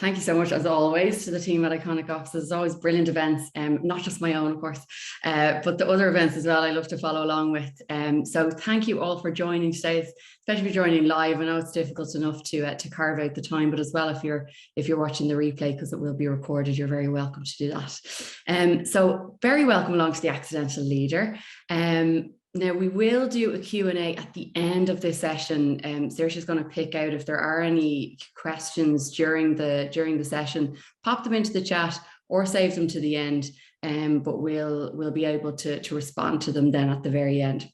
Thank you so much, as always, to the team at Iconic Offices. It's always brilliant events, not just my own, of course, but the other events as well. I love to follow along with. So thank you all for joining today, especially for joining live. I know it's difficult enough to carve out the time, but as well, if you're watching the replay, because it will be recorded, you're very welcome to do that. So very welcome along to the Accidental Leader. Now, we will do a Q&A at the end of this session. Saoirse's going to pick out if there are any questions during the session, pop them into the chat or save them to the end, but we'll be able to respond to them then at the very end.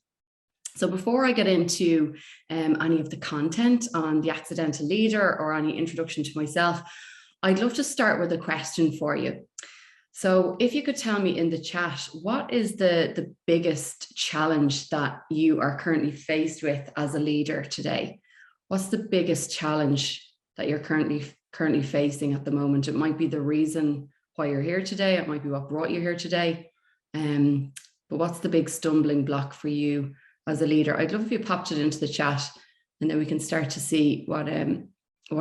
So before I get into any of the content on the Accidental Leader or any introduction to myself, I'd love to start with a question for you. So if you could tell me in the chat, what is the biggest challenge that you are currently faced with as a leader today? What's the biggest challenge that you're currently facing at the moment? It might be the reason why you're here today. It might be what brought you here today. But what's the big stumbling block for you as a leader? I'd love if you popped it into the chat, and then we can start to see what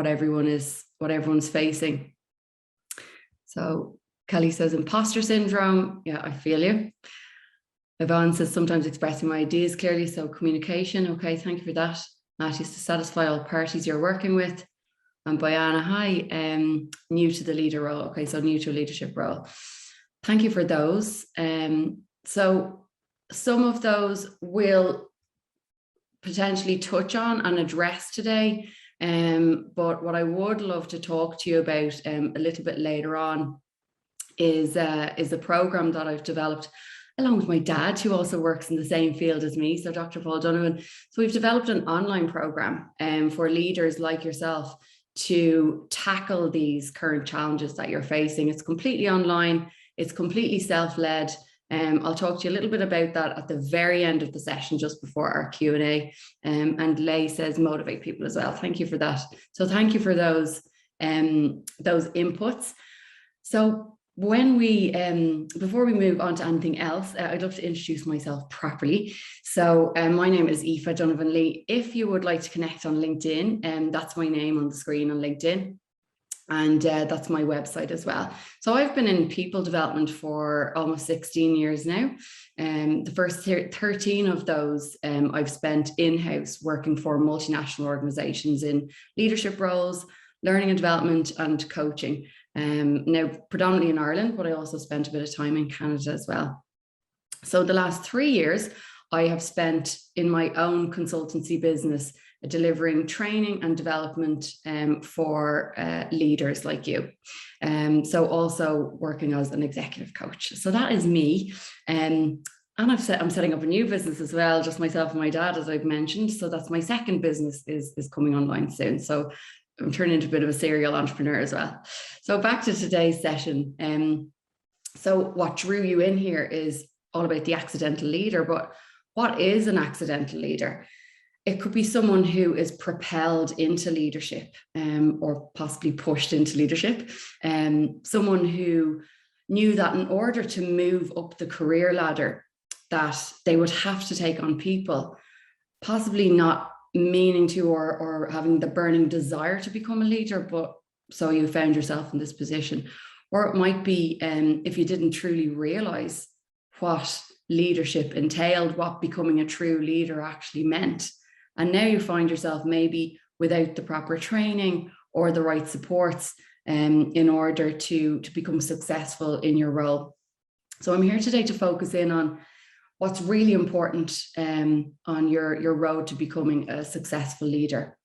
everyone's facing. So Kelly says imposter syndrome. Yeah, I feel you. Yvonne says sometimes expressing my ideas clearly. So communication. Okay, thank you for that. Matthew's to satisfy all parties you're working with. And Boyana, hi, new to the leader role. Okay, so new to a leadership role. Thank you for those. So some of those will potentially touch on and address today. But what I would love to talk to you about a little bit later on is a program that I've developed along with my dad, who also works in the same field as me, so Dr. Paul Donovan. So we've developed an online program for leaders like yourself to tackle these current challenges that you're facing. It's completely online, it's completely self-led. I'll talk to you a little bit about that at the very end of the session, just before our Q&A. And Leigh says motivate people as well. Thank you for that. So thank you for those inputs. So when we, before we move on to anything else, I'd love to introduce myself properly. So my name is Aoife Donovan Lee. If you would like to connect on LinkedIn, that's my name on the screen on LinkedIn. And that's my website as well. So I've been in people development for almost 16 years now. The first 13 of those I've spent in-house working for multinational organizations in leadership roles, learning and development, and coaching. Now predominantly in Ireland, but I also spent a bit of time in Canada as well. So the last 3 years I have spent in my own consultancy business delivering training and development for leaders like you. So also working as an executive coach. So that is me. And I'm setting up a new business as well, just myself and my dad, as I've mentioned. So that's my second business is coming online soon. So I'm turning into a bit of a serial entrepreneur as well. So back to today's session. So what drew you in here is all about the accidental leader, but what is an accidental leader? It could be someone who is propelled into leadership or possibly pushed into leadership. Someone who knew that in order to move up the career ladder, that they would have to take on people, possibly not meaning to or having the burning desire to become a leader, but so you found yourself in this position. Or it might be if you didn't truly realize what leadership entailed, what becoming a true leader actually meant. And now you find yourself maybe without the proper training or the right supports in order to become successful in your role. So I'm here today to focus in on what's really important on your road to becoming a successful leader.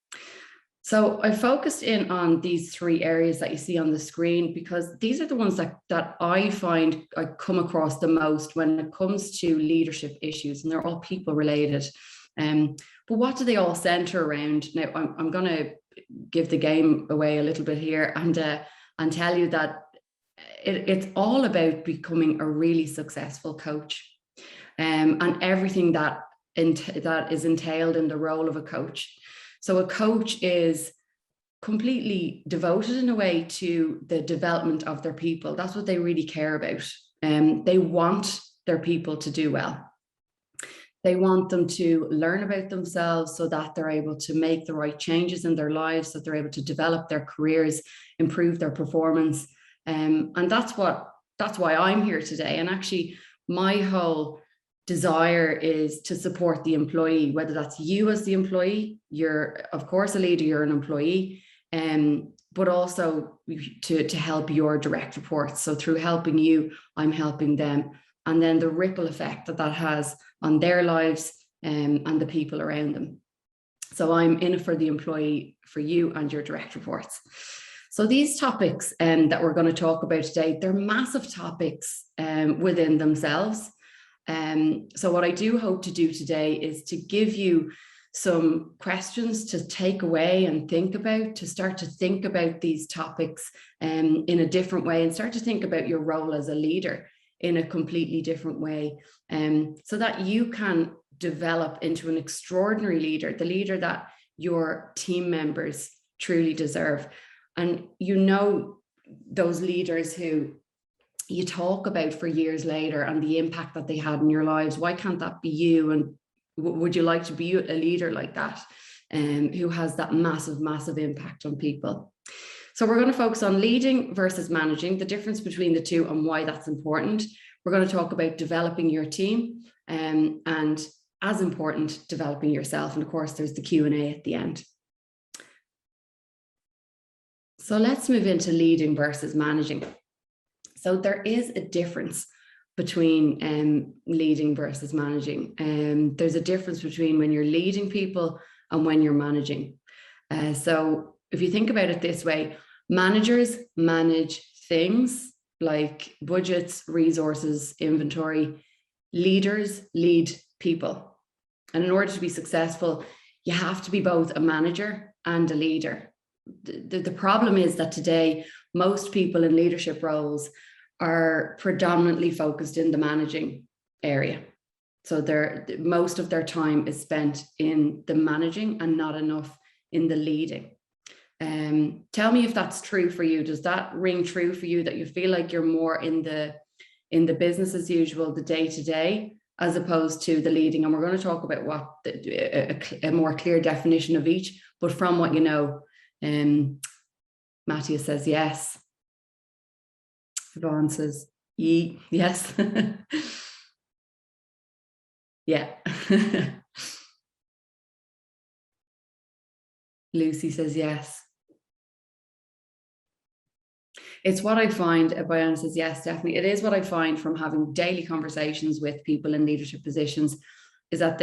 So I focused in on these 3 areas that you see on the screen, because these are the ones that I find I come across the most when it comes to leadership issues, and they're all people related. But what do they all center around? Now, I'm going to give the game away a little bit here and tell you that it's all about becoming a really successful coach. And everything that is entailed in the role of a coach. So a coach is completely devoted in a way to the development of their people. That's what they really care about. They want their people to do well. They want them to learn about themselves so that they're able to make the right changes in their lives, that they're able to develop their careers, improve their performance. And that's why I'm here today. And actually, my whole desire is to support the employee, whether that's you as the employee, you're of course a leader, you're an employee, but also to help your direct reports. So through helping you, I'm helping them. And then the ripple effect that has on their lives and the people around them. So I'm in it for the employee, for you and your direct reports. So these topics that we're going to talk about today, they're massive topics within themselves. So what I do hope to do today is to give you some questions to take away and think about, to start to think about these topics in a different way, and start to think about your role as a leader in a completely different way, so that you can develop into an extraordinary leader, the leader that your team members truly deserve. And you know, those leaders who you talk about for years later and the impact that they had in your lives. Why can't that be you? And would you like to be a leader like that, who has that massive, massive impact on people? So we're going to focus on leading versus managing, the difference between the two and why that's important. We're going to talk about developing your team, and as important, developing yourself. And of course, there's the Q&A at the end. So let's move into leading versus managing. So there is a difference between leading versus managing. There's a difference between when you're leading people and when you're managing. So if you think about it this way, managers manage things like budgets, resources, inventory. Leaders lead people. And in order to be successful, you have to be both a manager and a leader. The problem is that today, most people in leadership roles are predominantly focused in the managing area. So most of their time is spent in the managing and not enough in the leading. Tell me if that's true for you. Does that ring true for you, that you feel like you're more in the business as usual, the day-to-day, as opposed to the leading? And we're going to talk about what a more clear definition of each, but from what you know. Matthias says yes. Yvonne says yes. Yeah. Lucy says yes. It's what I find, Boyan says yes, definitely. It is what I find from having daily conversations with people in leadership positions, is that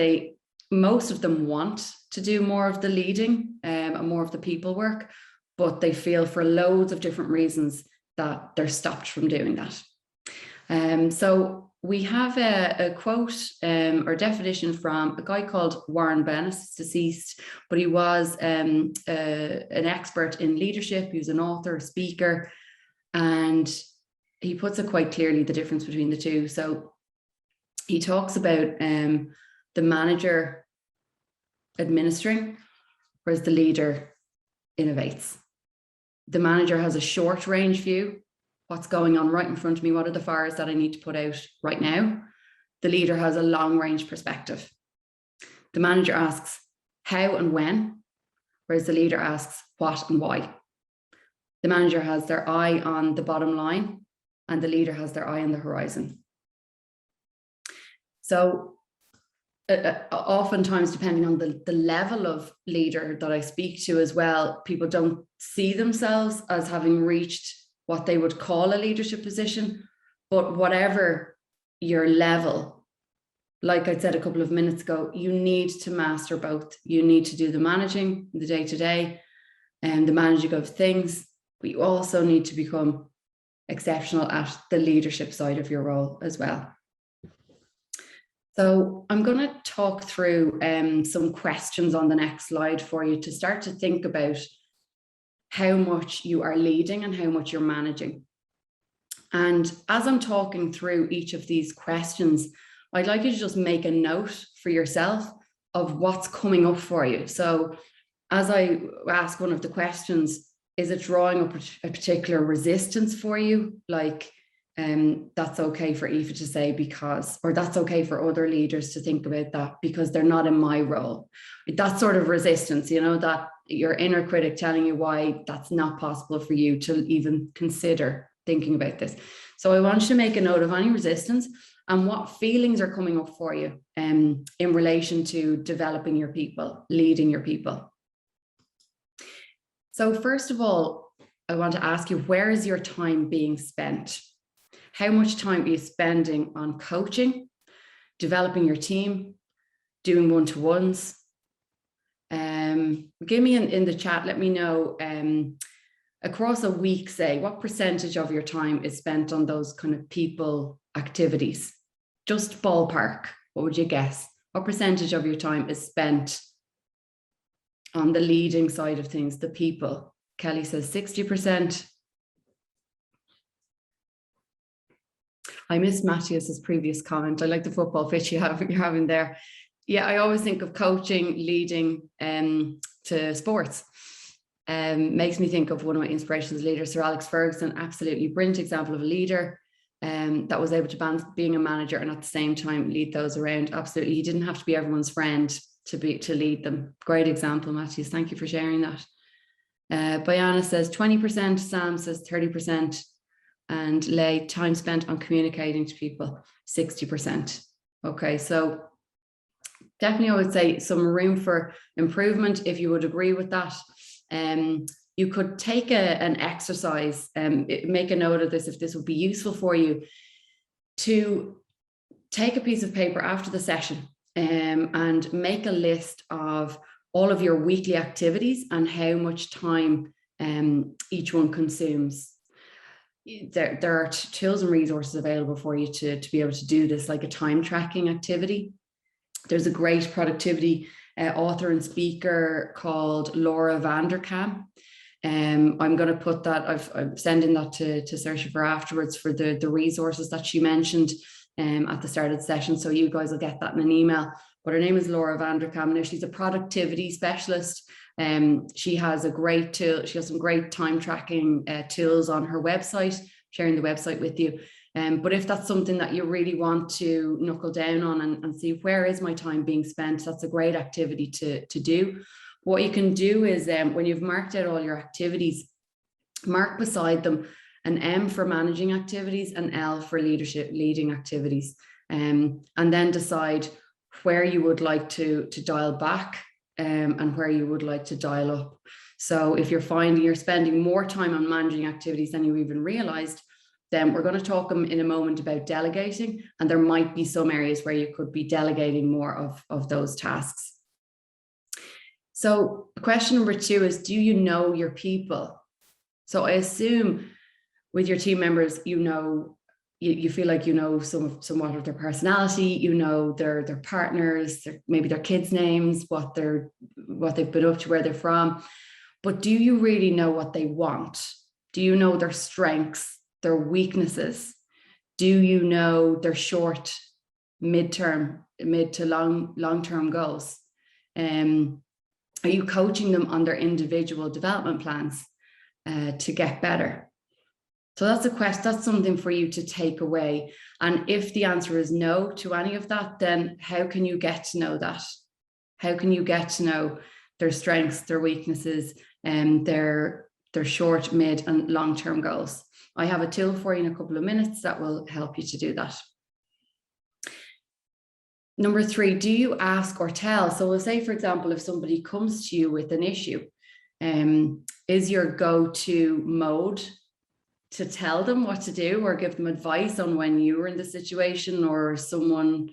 most of them want to do more of the leading and more of the people work, but they feel for loads of different reasons that they're stopped from doing that. So we have a quote or definition from a guy called Warren Bennett, deceased, but he was an expert in leadership. He was an author, a speaker, and he puts it quite clearly, the difference between the two. So he talks about the manager administering, whereas the leader innovates. The manager has a short range view. What's going on right in front of me? What are the fires that I need to put out right now? The leader has a long range perspective. The manager asks how and when, whereas the leader asks what and why. The manager has their eye on the bottom line, and the leader has their eye on the horizon. So oftentimes, depending on the level of leader that I speak to as well, people don't see themselves as having reached what they would call a leadership position. But whatever your level, like I said a couple of minutes ago, you need to master both. You need to do the managing, the day-to-day, and the managing of things, but you also need to become exceptional at the leadership side of your role as well. So I'm going to talk through some questions on the next slide for you to start to think about how much you are leading and how much you're managing. And as I'm talking through each of these questions, I'd like you to just make a note for yourself of what's coming up for you. So as I ask one of the questions, is it drawing up a particular resistance for you? Like, That's okay for Aoife to say or that's okay for other leaders to think about that because they're not in my role. That sort of resistance, that your inner critic telling you why that's not possible for you to even consider thinking about this. So I want you to make a note of any resistance and what feelings are coming up for you in relation to developing your people, leading your people. So first of all, I want to ask you, where is your time being spent? How much time are you spending on coaching, developing your team, doing one-to-ones? Give me in the chat, let me know across a week, say, what percentage of your time is spent on those kind of people activities? Just ballpark, what would you guess? What percentage of your time is spent on the leading side of things, the people? Kelly says 60%. I miss Matthias's previous comment. I like the football pitch you're having there. Yeah, I always think of coaching, leading to sports. Makes me think of one of my inspirations, leader, Sir Alex Ferguson. Absolutely brilliant example of a leader that was able to balance being a manager and at the same time lead those around. Absolutely, he didn't have to be everyone's friend to lead them. Great example, Matthias. Thank you for sharing that. Bayana says 20%. Sam says 30%. And Leigh, time spent on communicating to people, 60%. Okay, so definitely I would say some room for improvement if you would agree with that. You could take an exercise, make a note of this if this would be useful for you, to take a piece of paper after the session and make a list of all of your weekly activities and how much time each one consumes. There are tools and resources available for you to be able to do this, like a time tracking activity. There's a great productivity author and speaker called Laura Vanderkam. I'm going to put that, I'm sending that to Saoirse for afterwards for the resources that she mentioned at the start of the session. So you guys will get that in an email. But her name is Laura Vanderkam. Now she's a productivity specialist. She has a great tool. She has some great time tracking tools on her website, sharing the website with you. But if that's something that you really want to knuckle down on and see where is my time being spent, that's a great activity to do. What you can do is when you've marked out all your activities, mark beside them an M for managing activities, an L for leading activities, and then decide where you would like to dial back and where you would like to dial up. So if you're finding you're spending more time on managing activities than you even realized, then we're going to talk in a moment about delegating, and there might be some areas where you could be delegating more of those tasks. So question number 2 is, do you know your people? So I assume with your team members, you feel like you know somewhat of their personality, you know their partners, maybe their kids' names, what they've been up to, where they're from. But do you really know what they want? Do you know their strengths, their weaknesses? Do you know their short, mid to long-term goals? Are you coaching them on their individual development plans to get better? So that's something for you to take away. And if the answer is no to any of that, then how can you get to know that? How can you get to know their strengths, their weaknesses, and their short, mid, and long-term goals? I have a tool for you in a couple of minutes that will help you to do that. Number 3, do you ask or tell? So we'll say, for example, if somebody comes to you with an issue, is your go-to mode to tell them what to do or give them advice on when you were in the situation, or someone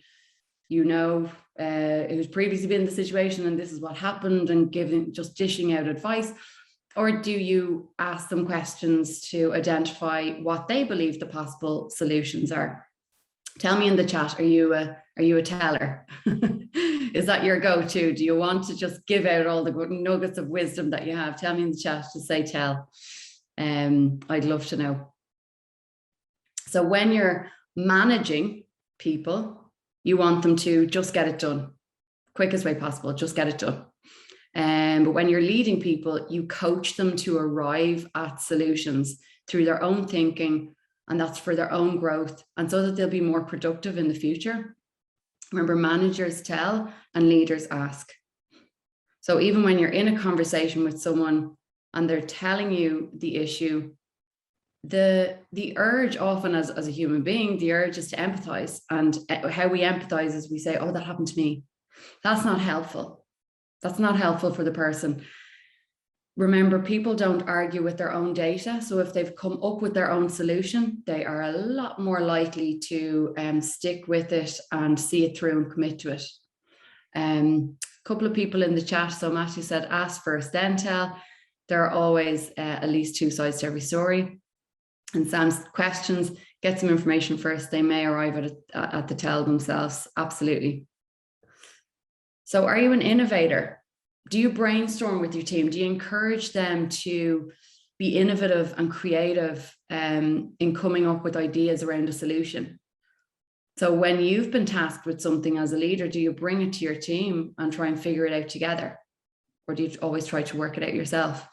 who's previously been in the situation and this is what happened, and just dishing out advice? Or do you ask them questions to identify what they believe the possible solutions are? Tell me in the chat, are you a teller? Is that your go-to? Do you want to just give out all the good nuggets of wisdom that you have? Tell me in the chat to say tell. I'd love to know. So when you're managing people, you want them to just get it done, quickest way possible, just get it done. But when you're leading people, you coach them to arrive at solutions through their own thinking, and that's for their own growth and so that they'll be more productive in the future. Remember, managers tell and leaders ask. So even when you're in a conversation with someone and they're telling you the issue, the urge often as a human being, the urge is to empathize. And how we empathize is we say, oh, that happened to me. That's not helpful. That's not helpful for the person. Remember, people don't argue with their own data. So if they've come up with their own solution, they are a lot more likely to stick with it and see it through and commit to it. A couple of people in the chat. So Matthew said, ask first, then tell. There are always at least two sides to every story. And Sam's questions, get some information first. They may arrive at the tell themselves. Absolutely. So are you an innovator? Do you brainstorm with your team? Do you encourage them to be innovative and creative in coming up with ideas around a solution? So when you've been tasked with something as a leader, do you bring it to your team and try and figure it out together? Or do you always try to work it out yourself?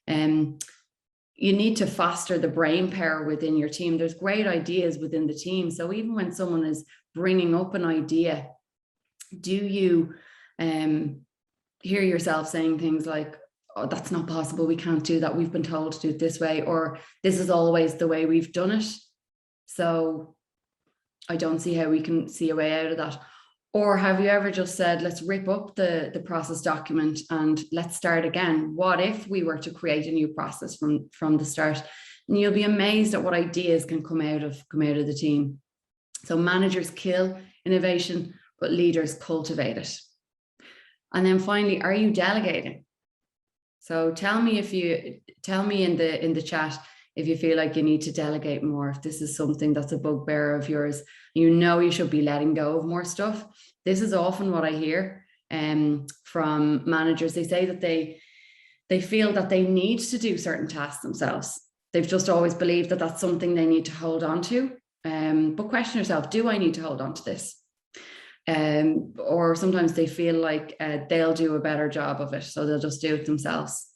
You need to foster the brain power within your team. There's great ideas within the team. So even when someone is bringing up an idea, do you hear yourself saying things like, oh, that's not possible, we can't do that, we've been told to do it this way, or this is always the way we've done it, so I don't see how we can see a way out of that? Or have you ever just said, let's rip up the process document and let's start again? What if we were to create a new process from the start? And you'll be amazed at what ideas can come out of the team. So managers kill innovation, but leaders cultivate it. And then finally, are you delegating? So tell me in the chat if you feel like you need to delegate more, if this is something that's a bugbear of yours, you should be letting go of more stuff. This is often what I hear from managers. They say that they feel that they need to do certain tasks themselves. They've just always believed that that's something they need to hold on to. But question yourself, do I need to hold on to this? Or sometimes they feel like they'll do a better job of it, so they'll just do it themselves.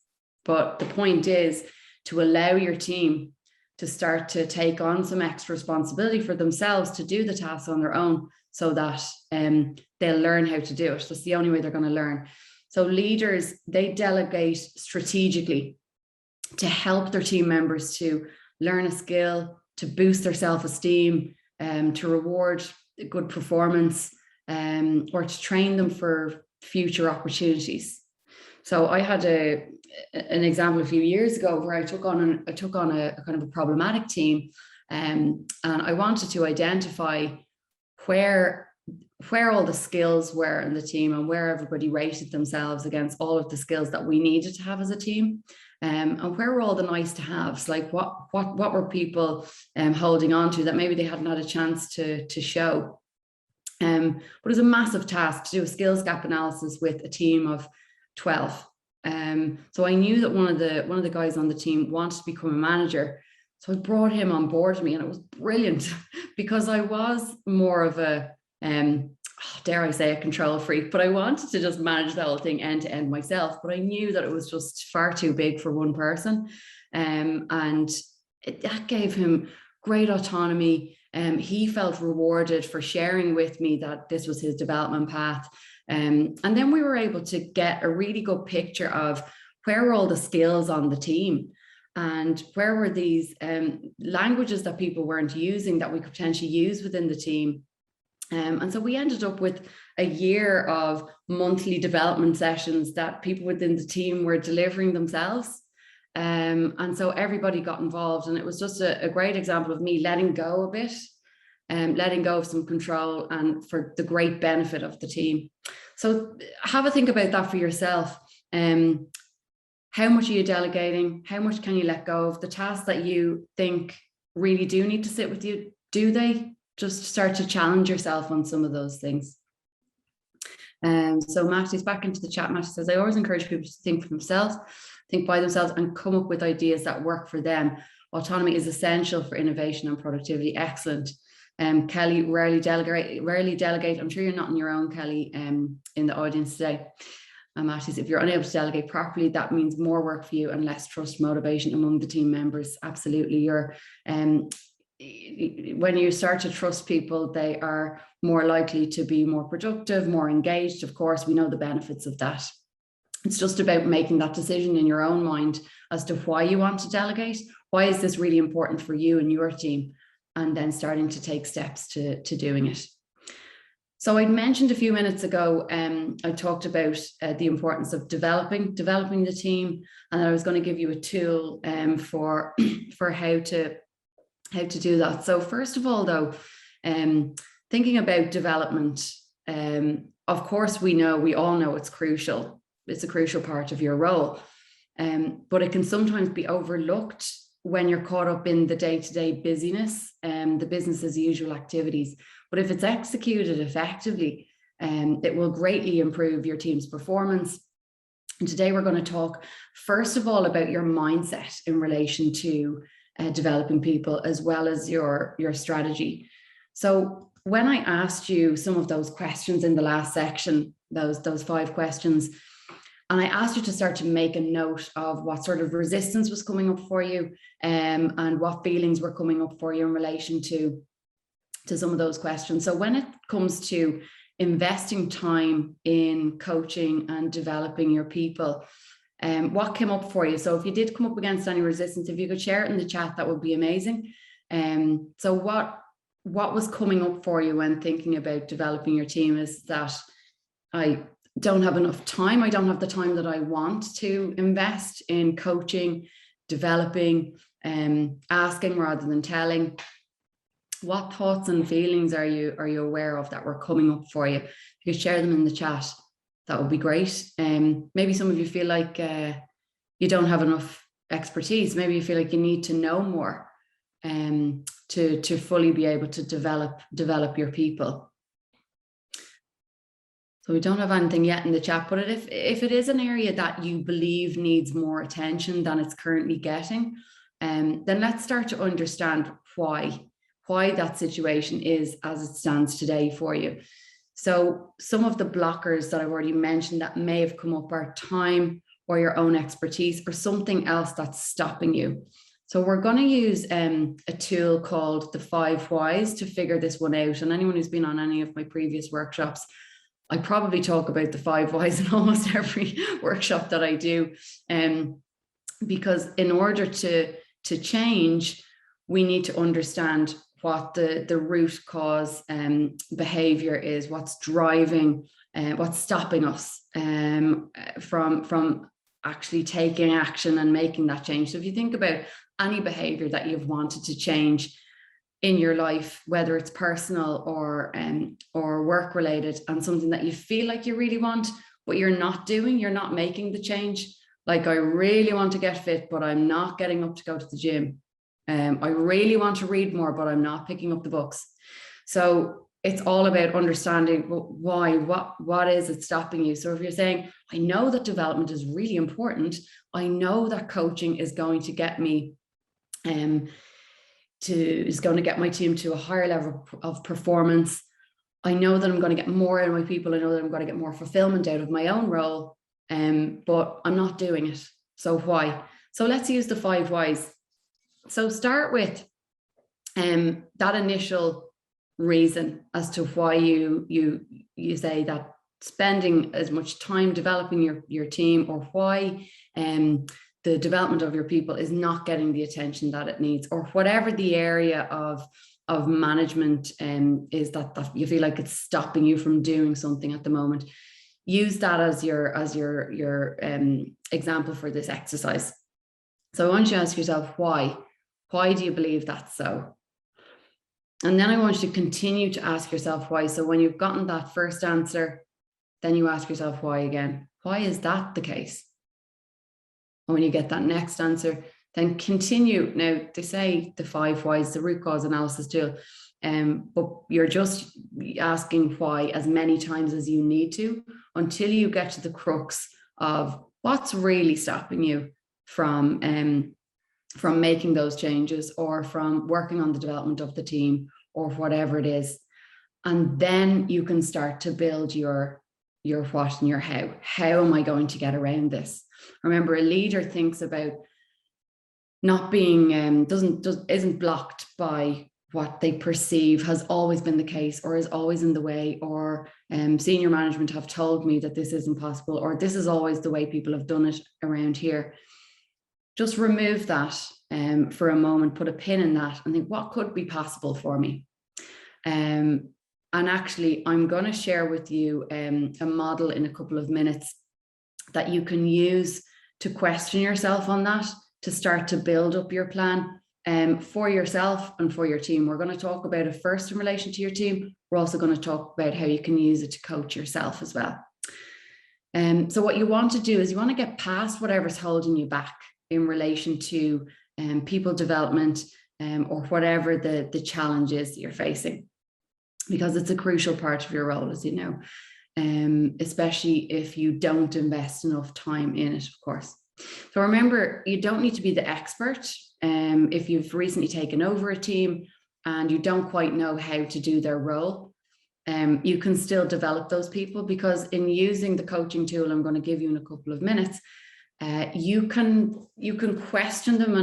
But the point is to allow your team to start to take on some extra responsibility for themselves to do the tasks on their own, so that they'll learn how to do it. That's the only way they're going to learn. So leaders, they delegate strategically to help their team members to learn a skill, to boost their self-esteem, to reward good performance, or to train them for future opportunities. So I had an example a few years ago where I took on a kind of a problematic team, and I wanted to identify where all the skills were in the team and where everybody rated themselves against all of the skills that we needed to have as a team, and where were all the nice to haves, like what were people holding on to that maybe they hadn't had a chance to show. But it was a massive task to do a skills gap analysis with a team of 12. So I knew that one of the guys on the team wanted to become a manager. So I brought him on board with me, and it was brilliant because I was more of a, dare I say, a control freak, but I wanted to just manage the whole thing end to end myself. But I knew that it was just far too big for one person. And that gave him great autonomy. He felt rewarded for sharing with me that this was his development path. And then we were able to get a really good picture of where were all the skills on the team and where were these languages that people weren't using that we could potentially use within the team. And so we ended up with a year of monthly development sessions that people within the team were delivering themselves. And so everybody got involved, and it was just a great example of me letting go a bit, letting go of some control, and for the great benefit of the team. So have a think about that for yourself. How much are you delegating? How much can you let go of? The tasks that you think really do need to sit with you, do they? Just start to challenge yourself on some of those things. So Matthew's back into the chat. Matthew says, I always encourage people to think for themselves, think by themselves, and come up with ideas that work for them. Autonomy is essential for innovation and productivity. Excellent. Kelly, rarely delegate. I'm sure you're not on your own, Kelly, in the audience today. Matthew says, if you're unable to delegate properly, that means more work for you and less trust, motivation among the team members. Absolutely. when you start to trust people, they are more likely to be more productive, more engaged. Of course, we know the benefits of that. It's just about making that decision in your own mind as to why you want to delegate. Why is this really important for you and your team? And then starting to take steps to doing it. So I mentioned a few minutes ago, I talked about the importance of developing the team, and I was going to give you a tool for how to do that. So first of all, though, thinking about development, of course, we all know it's crucial. It's a crucial part of your role, but it can sometimes be overlooked when you're caught up in the day-to-day busyness and the business as usual activities. But if it's executed effectively, it will greatly improve your team's performance. And today we're going to talk, first of all, about your mindset in relation to developing people, as well as your strategy. So when I asked you some of those questions in the last section, those 5 questions, and I asked you to start to make a note of what sort of resistance was coming up for you, and what feelings were coming up for you in relation to some of those questions. So when it comes to investing time in coaching and developing your people, what came up for you? So if you did come up against any resistance, if you could share it in the chat, that would be amazing. So what was coming up for you when thinking about developing your team? Is that I don't have enough time. I don't have the time that I want to invest in coaching, developing, asking rather than telling. What thoughts and feelings are you aware of that were coming up for you? If you could share them in the chat, that would be great. Maybe some of you feel like you don't have enough expertise. Maybe you feel like you need to know more to fully be able to develop your people. So we don't have anything yet in the chat, but if it is an area that you believe needs more attention than it's currently getting, then let's start to understand why that situation is as it stands today for you. So some of the blockers that I've already mentioned that may have come up are time or your own expertise or something else that's stopping you. So we're going to use a tool called the 5 whys to figure this one out. And anyone who's been on any of my previous workshops, I probably talk about the 5 whys in almost every workshop that I do. Because in order to change, we need to understand what the root cause behavior is, what's driving, what's stopping us from actually taking action and making that change. So if you think about any behavior that you've wanted to change in your life, whether it's personal or work related, and something that you feel like you really want, but you're not doing, you're not making the change. Like, I really want to get fit, but I'm not getting up to go to the gym. I really want to read more, but I'm not picking up the books. So it's all about understanding why, what is it stopping you? So if you're saying, I know that development is really important, I know that coaching is going to get me is going to get my team to a higher level of performance. I know that I'm going to get more out of my people. I know that I'm going to get more fulfillment out of my own role, but I'm not doing it. So why? So let's use the 5 whys. So start with that initial reason as to why you say that spending as much time developing your team, or why the development of your people is not getting the attention that it needs, or whatever the area of management is that you feel like it's stopping you from doing something at the moment. Use that as your example for this exercise. So I want you to ask yourself why. Why do you believe that's so? And then I want you to continue to ask yourself why. So when you've gotten that first answer, then you ask yourself why again. Why is that the case? And when you get that next answer, then continue. Now, they say the 5 whys, the root cause analysis tool, but you're just asking why as many times as you need to until you get to the crux of what's really stopping you from making those changes, or from working on the development of the team, or whatever it is. And then you can start to build your what and your how. How am I going to get around this? Remember, a leader thinks about not being isn't blocked by what they perceive has always been the case or is always in the way, or senior management have told me that this isn't possible, or this is always the way people have done it around here. Just remove that for a moment, put a pin in that and think, what could be possible for me? And actually, I'm going to share with you a model in a couple of minutes that you can use to question yourself on that, to start to build up your plan for yourself and for your team. We're going to talk about it first in relation to your team. We're also going to talk about how you can use it to coach yourself as well. So what you want to do is you want to get past whatever's holding you back in relation to people development or whatever the challenge is that you're facing, because it's a crucial part of your role, as you know, especially if you don't invest enough time in it, of course. So remember, you don't need to be the expert. If you've recently taken over a team and you don't quite know how to do their role, you can still develop those people, because in using the coaching tool I'm going to give you in a couple of minutes, you can question them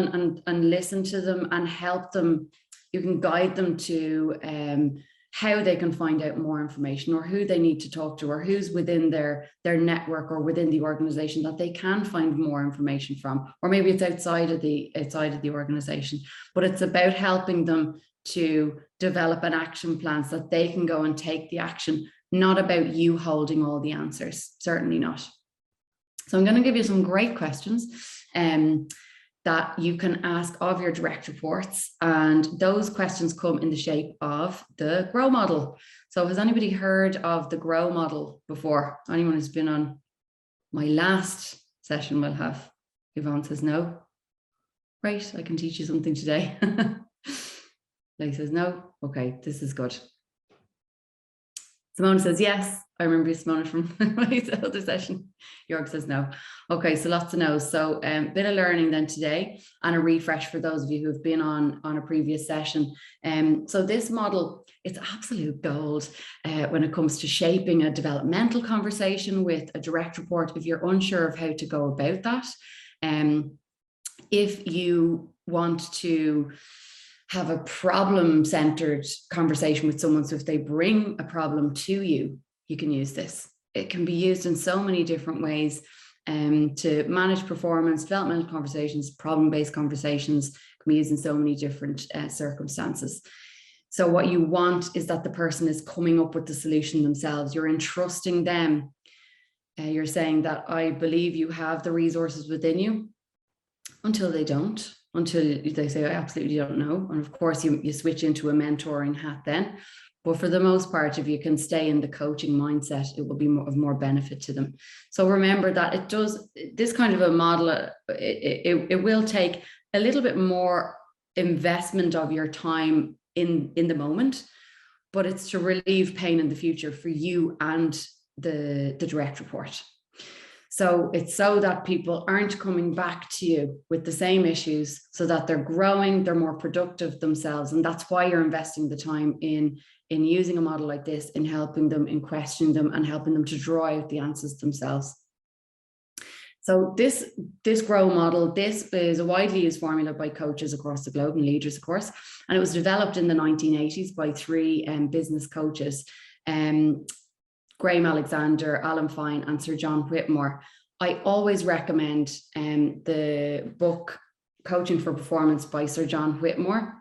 and listen to them and help them. You can guide them to how they can find out more information, or who they need to talk to, or who's within their network or within the organization that they can find more information from, or maybe it's outside of the organization. But it's about helping them to develop an action plan so that they can go and take the action, not about you holding all the answers, certainly not. So I'm going to give you some great questions that you can ask of your direct reports. And those questions come in the shape of the GROW model. So has anybody heard of the GROW model before? Anyone who's been on my last session will have. Yvonne says no. Great, I can teach you something today. Lay says no. Okay, this is good. Simone says yes. I remember you, Simone, from my other session. Jörg says no. Okay, so lots of no's. So a bit of learning then today, and a refresh for those of you who have been on a previous session. So this model, it's absolute gold when it comes to shaping a developmental conversation with a direct report. If you're unsure of how to go about that, if you want to have a problem-centered conversation with someone, so if they bring a problem to you, you can use this. It can be used in so many different ways to manage performance, developmental conversations, problem-based conversations. Can be used in so many different circumstances. So what you want is that the person is coming up with the solution themselves. You're entrusting them. You're saying that I believe you have the resources within you, until they don't, until they say, I absolutely don't know. And of course, you switch into a mentoring hat then. But for the most part, if you can stay in the coaching mindset, it will be of more benefit to them. So remember that it does, this kind of a model, it will take a little bit more investment of your time in the moment, but it's to relieve pain in the future for you and the direct report. So it's so that people aren't coming back to you with the same issues, so that they're growing, they're more productive themselves. And that's why you're investing the time in using a model like this, in helping them, in questioning them, and helping them to draw out the answers themselves. So this GROW model, this is a widely used formula by coaches across the globe and leaders, of course, and it was developed in the 1980s by three business coaches, Graham Alexander, Alan Fine, and Sir John Whitmore. I always recommend the book Coaching for Performance by Sir John Whitmore.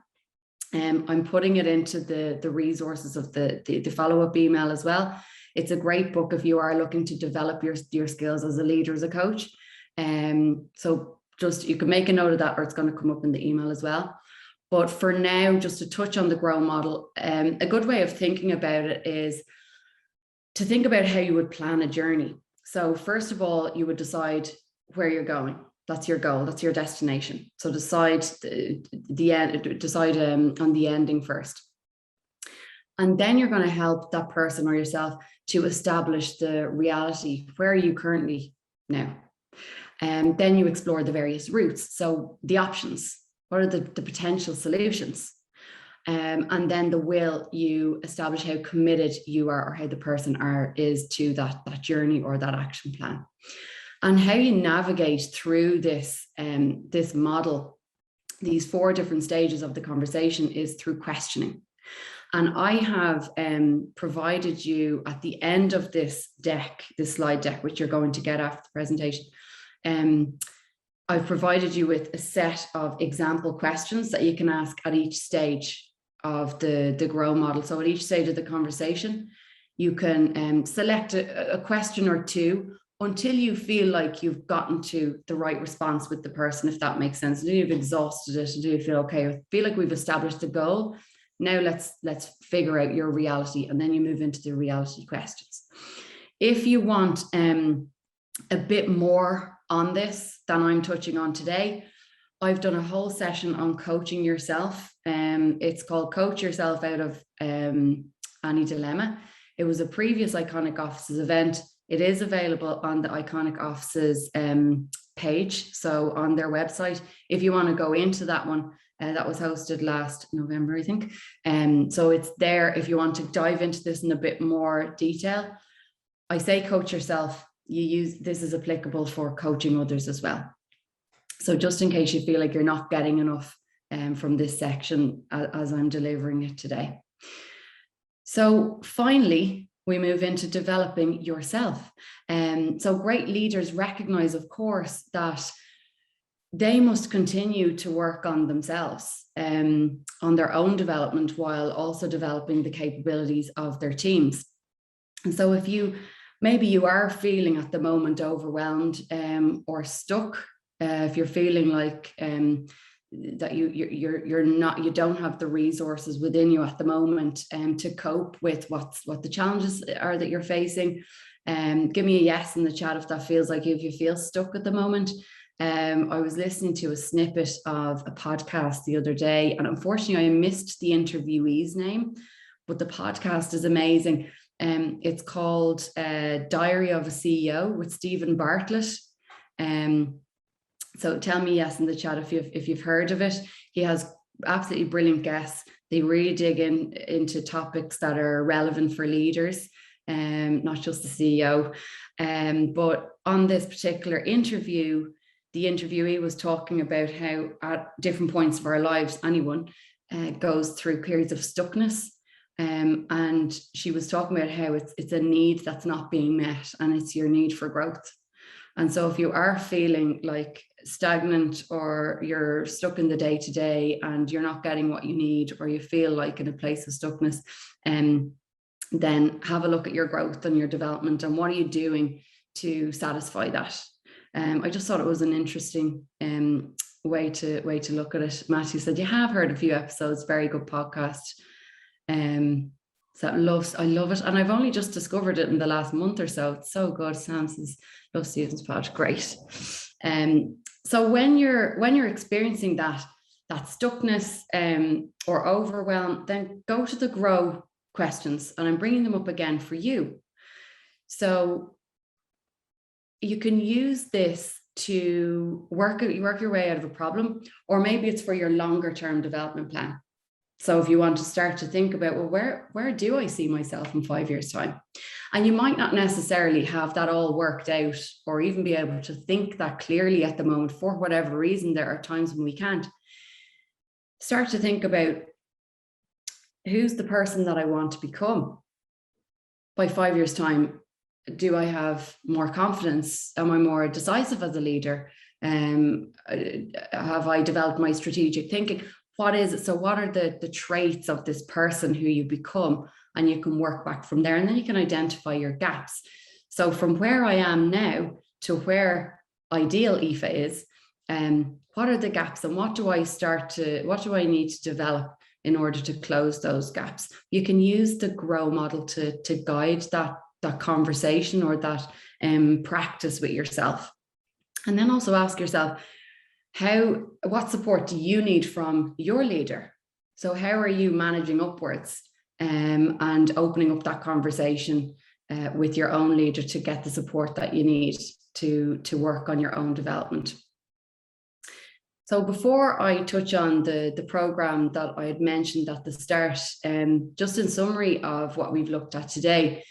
I'm putting it into the resources of the follow-up email as well. It's a great book if you are looking to develop your skills as a leader, as a coach. So just, you can make a note of that, or it's going to come up in the email as well. But for now, just to touch on the GROW model, a good way of thinking about it is to think about how you would plan a journey. So first of all, you would decide where you're going. That's your goal. That's your destination. So decide the end. Decide on the ending first, and then you're going to help that person or yourself to establish the reality. Where are you currently now? And then you explore the various routes. So the options. What are the potential solutions? And then the will, you establish how committed you are, or how the person is to that journey or that action plan. And how you navigate through this model these 4 different stages of the conversation is through questioning. And I have provided you at the end of this deck, this slide deck, which you're going to get after the presentation. I've provided you with a set of example questions that you can ask at each stage of the GROW model. So at each stage of the conversation, you can select a question or 2 until you feel like you've gotten to the right response with the person, if that makes sense. Until you've exhausted it, until you feel, okay, I feel like we've established the goal. Now let's figure out your reality, and then you move into the reality questions. If you want a bit more on this than I'm touching on today, I've done a whole session on coaching yourself. It's called Coach Yourself Out of Any Dilemma. It was a previous Iconic Offices event. It is available on the Iconic Offices page, so on their website. If you want to go into that one, that was hosted last November, I think. So it's there if you want to dive into this in a bit more detail. I say coach yourself. This is applicable for coaching others as well. So just in case you feel like you're not getting enough from this section as I'm delivering it today. So finally, we move into developing yourself. So great leaders recognize, of course, that they must continue to work on themselves, on their own development, while also developing the capabilities of their teams. And so if maybe you are feeling at the moment overwhelmed or stuck, if you're feeling like that you don't have the resources within you at the moment to cope with what the challenges are that you're facing, give me a yes in the chat if that feels like if you feel stuck at the moment. I was listening to a snippet of a podcast the other day, and unfortunately I missed the interviewee's name, but the podcast is amazing. It's called Diary of a CEO with Stephen Bartlett. So tell me yes in the chat if you've heard of it. He has absolutely brilliant guests. They really dig into topics that are relevant for leaders, not just the CEO. But on this particular interview, the interviewee was talking about how at different points of our lives, anyone goes through periods of stuckness. And she was talking about how it's a need that's not being met, and it's your need for growth. And so if you are feeling like stagnant, or you're stuck in the day-to-day and you're not getting what you need, or you feel like in a place of stuckness, then have a look at your growth and your development, and what are you doing to satisfy that. I just thought it was an interesting way to look at it. Matthew said, you have heard a few episodes, very good podcast. So I love it. And I've only just discovered it in the last month or so. It's so good. Sam says, love Stephen's pod. Great. So when you're experiencing that stuckness or overwhelm, then go to the GROW questions, and I'm bringing them up again for you. So you can use this to work your way out of a problem, or maybe it's for your longer term development plan. So if you want to start to think about, well, where do I see myself in 5 years' time? And you might not necessarily have that all worked out, or even be able to think that clearly at the moment. For whatever reason, there are times when we can't. Start to think about, who's the person that I want to become by 5 years' time? Do I have more confidence? Am I more decisive as a leader? Have I developed my strategic thinking? What is it? So what are the traits of this person who you become? And you can work back from there, and then you can identify your gaps. So from where I am now to where ideal Aoife is, what are the gaps, and what do I need to develop in order to close those gaps? You can use the GROW model to guide that conversation, or that practice with yourself. And then also ask yourself, what support do you need from your leader? So how are you managing upwards and opening up that conversation with your own leader to get the support that you need to work on your own development? So before I touch on the program that I had mentioned at the start, just in summary of what we've looked at today,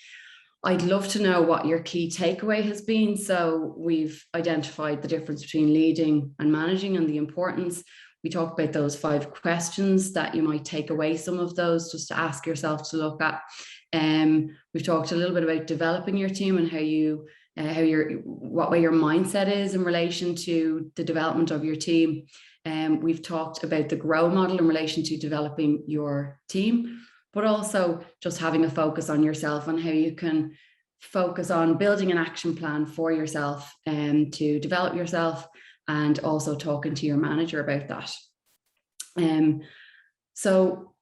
I'd love to know what your key takeaway has been. So we've identified the difference between leading and managing, and the importance. We talked about those 5 questions that you might take away some of those just to ask yourself to look at. We've talked a little bit about developing your team and what way your mindset is in relation to the development of your team. We've talked about the GROW model in relation to developing your team, but also just having a focus on yourself and how you can focus on building an action plan for yourself and to develop yourself, and also talking to your manager about that. So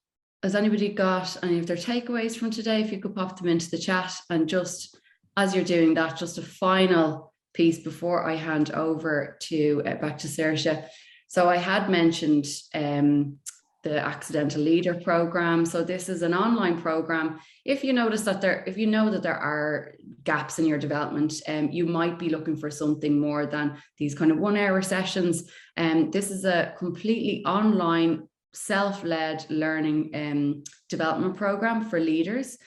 has anybody got any of their takeaways from today? If you could pop them into the chat. And just as you're doing that, just a final piece before I hand over to back to Saoirse. So I had mentioned the Accidental Leader program. So this is an online program. If you notice that if you know that there are gaps in your development, you might be looking for something more than these kind of 1-hour sessions. This is a completely online, self-led learning development program for leaders.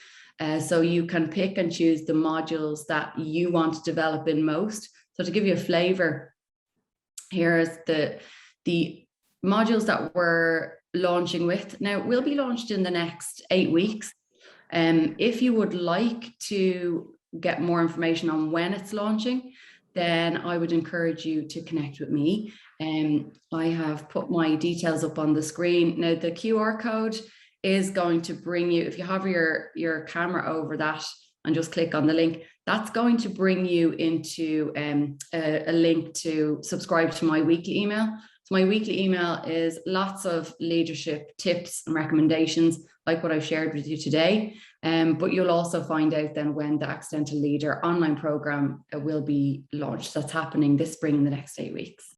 So you can pick and choose the modules that you want to develop in most. So to give you a flavor, here's the modules that we're launching with. Now, will be launched in the next 8 weeks. If you would like to get more information on when it's launching, then I would encourage you to connect with me. I have put my details up on the screen. Now, the QR code is going to bring you, if you hover your camera over that and just click on the link, that's going to bring you into a link to subscribe to my weekly email. So my weekly email is lots of leadership tips and recommendations like what I've shared with you today. But you'll also find out then when the Accidental Leader online program will be launched. That's happening this spring in the next 8 weeks.